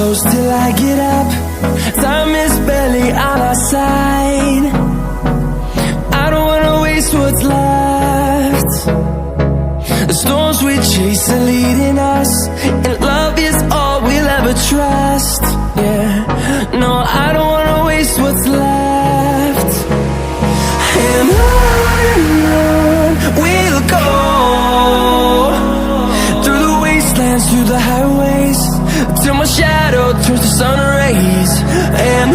close till I get up. Time is barely on our side. I don't wanna waste what's left. The storms we chase are leading us, and love is all we'll ever trust. Yeah, no, I don't wanna waste what's left. And on we'll go, through the wastelands, through the highways, till my shadow turns to sun rays. And